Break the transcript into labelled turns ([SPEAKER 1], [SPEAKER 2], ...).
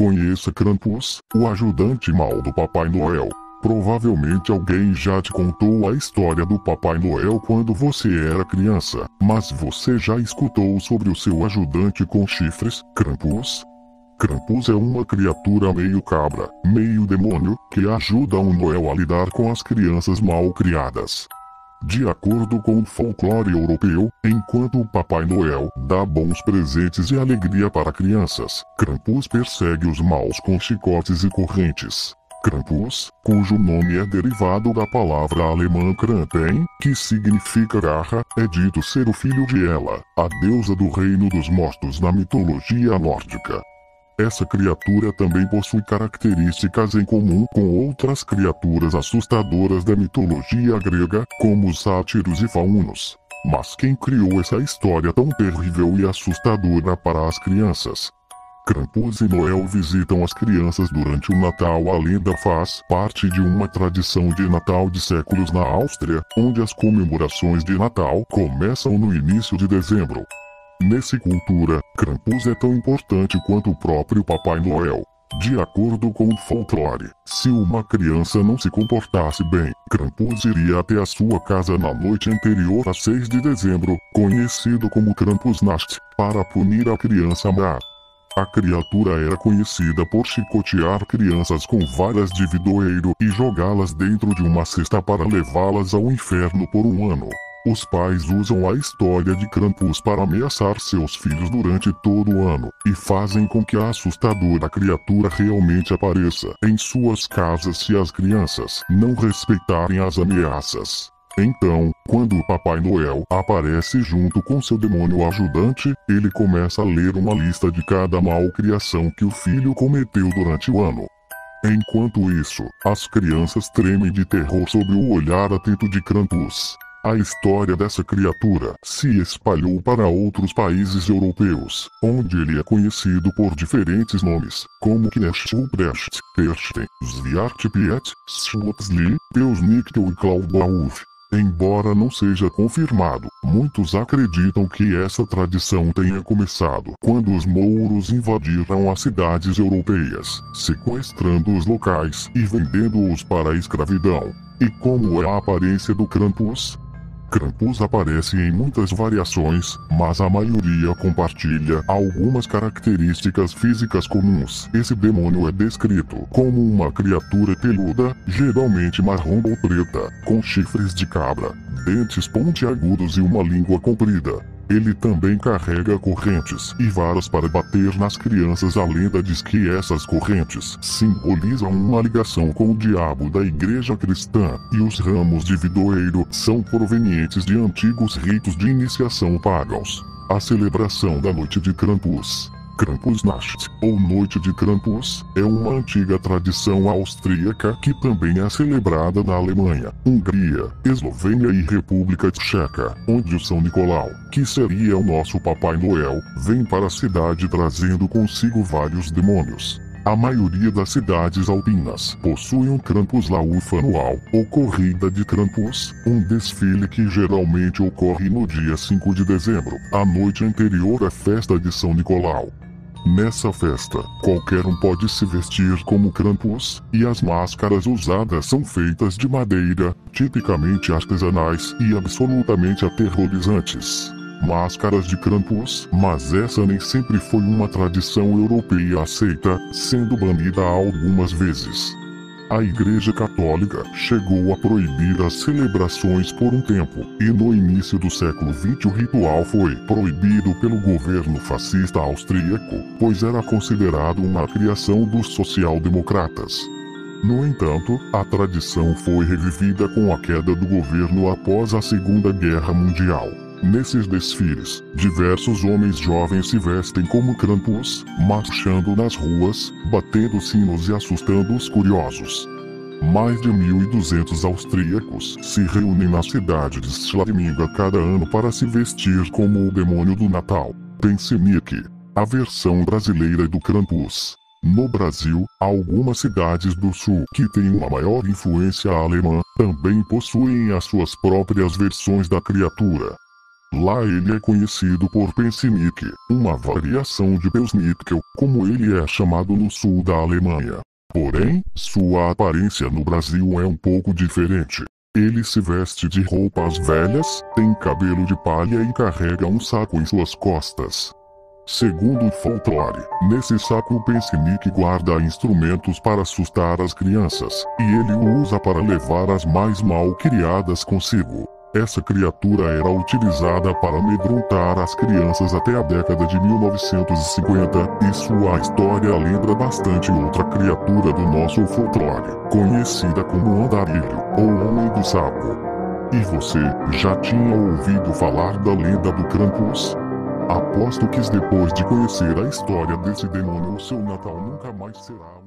[SPEAKER 1] Conheça Krampus, o ajudante mau do Papai Noel. Provavelmente alguém já te contou a história do Papai Noel quando você era criança, mas você já escutou sobre o seu ajudante com chifres, Krampus? Krampus é uma criatura meio cabra, meio demônio, que ajuda o Noel a lidar com as crianças mal criadas. De acordo com o folclore europeu, enquanto o Papai Noel dá bons presentes e alegria para crianças, Krampus persegue os maus com chicotes e correntes. Krampus, cujo nome é derivado da palavra alemã Krampen, que significa garra, é dito ser o filho de Hela, a deusa do reino dos mortos na mitologia nórdica. Essa criatura também possui características em comum com outras criaturas assustadoras da mitologia grega, como os sátiros e faunos. Mas quem criou essa história tão terrível e assustadora para as crianças? Krampus e Noel visitam as crianças durante o Natal. A lenda faz parte de uma tradição de Natal de séculos na Áustria, onde as comemorações de Natal começam no início de dezembro. Nessa cultura, Krampus é tão importante quanto o próprio Papai Noel. De acordo com o folclore, se uma criança não se comportasse bem, Krampus iria até a sua casa na noite anterior a 6 de dezembro, conhecido como Krampusnacht, para punir a criança má. A criatura era conhecida por chicotear crianças com varas de vidroeiro e jogá-las dentro de uma cesta para levá-las ao inferno por um ano. Os pais usam a história de Krampus para ameaçar seus filhos durante todo o ano, e fazem com que a assustadora criatura realmente apareça em suas casas se as crianças não respeitarem as ameaças. Então, quando o Papai Noel aparece junto com seu demônio ajudante, ele começa a ler uma lista de cada malcriação que o filho cometeu durante o ano. Enquanto isso, as crianças tremem de terror sob o olhar atento de Krampus. A história dessa criatura se espalhou para outros países europeus, onde ele é conhecido por diferentes nomes, como Knecht Ruprecht, Perchten, Zviartpiet, Schmutzli, Peusnickel e Klaubauf. Embora não seja confirmado, muitos acreditam que essa tradição tenha começado quando os mouros invadiram as cidades europeias, sequestrando os locais e vendendo-os para a escravidão. E como é a aparência do Krampus? Krampus aparece em muitas variações, mas a maioria compartilha algumas características físicas comuns. Esse demônio é descrito como uma criatura peluda, geralmente marrom ou preta, com chifres de cabra, dentes pontiagudos e uma língua comprida. Ele também carrega correntes e varas para bater nas crianças. A lenda diz que essas correntes simbolizam uma ligação com o diabo da igreja cristã, e os ramos de vidroeiro são provenientes de antigos ritos de iniciação pagãos. A celebração da Noite de Krampus, Krampusnacht, ou Noite de Krampus, é uma antiga tradição austríaca que também é celebrada na Alemanha, Hungria, Eslovênia e República Tcheca, onde o São Nicolau, que seria o nosso Papai Noel, vem para a cidade trazendo consigo vários demônios. A maioria das cidades alpinas possui um Krampuslauf anual, ou Corrida de Krampus, um desfile que geralmente ocorre no dia 5 de dezembro, a noite anterior à festa de São Nicolau. Nessa festa, qualquer um pode se vestir como Krampus, e as máscaras usadas são feitas de madeira, tipicamente artesanais e absolutamente aterrorizantes. Máscaras de Krampus, mas essa nem sempre foi uma tradição europeia aceita, sendo banida algumas vezes. A Igreja Católica chegou a proibir as celebrações por um tempo, e no início do século XX o ritual foi proibido pelo governo fascista austríaco, pois era considerado uma criação dos social-democratas. No entanto, a tradição foi revivida com a queda do governo após a Segunda Guerra Mundial. Nesses desfiles, diversos homens jovens se vestem como Krampus, marchando nas ruas, batendo sinos e assustando os curiosos. Mais de 1.200 austríacos se reúnem na cidade de Schladming cada ano para se vestir como o demônio do Natal, Pensenik, a versão brasileira do Krampus. No Brasil, algumas cidades do sul que têm uma maior influência alemã também possuem as suas próprias versões da criatura. Lá ele é conhecido por Pensinique, uma variação de Pelsnickel, como ele é chamado no sul da Alemanha. Porém, sua aparência no Brasil é um pouco diferente. Ele se veste de roupas velhas, tem cabelo de palha e carrega um saco em suas costas. Segundo o folclore, nesse saco o Pensinique guarda instrumentos para assustar as crianças, e ele o usa para levar as mais mal criadas consigo. Essa criatura era utilizada para amedrontar as crianças até a década de 1950, e sua história lembra bastante outra criatura do nosso folclore, conhecida como Andarilho, ou Homem do Saco. E você, já tinha ouvido falar da lenda do Krampus? Aposto que depois de conhecer a história desse demônio, o seu Natal nunca mais será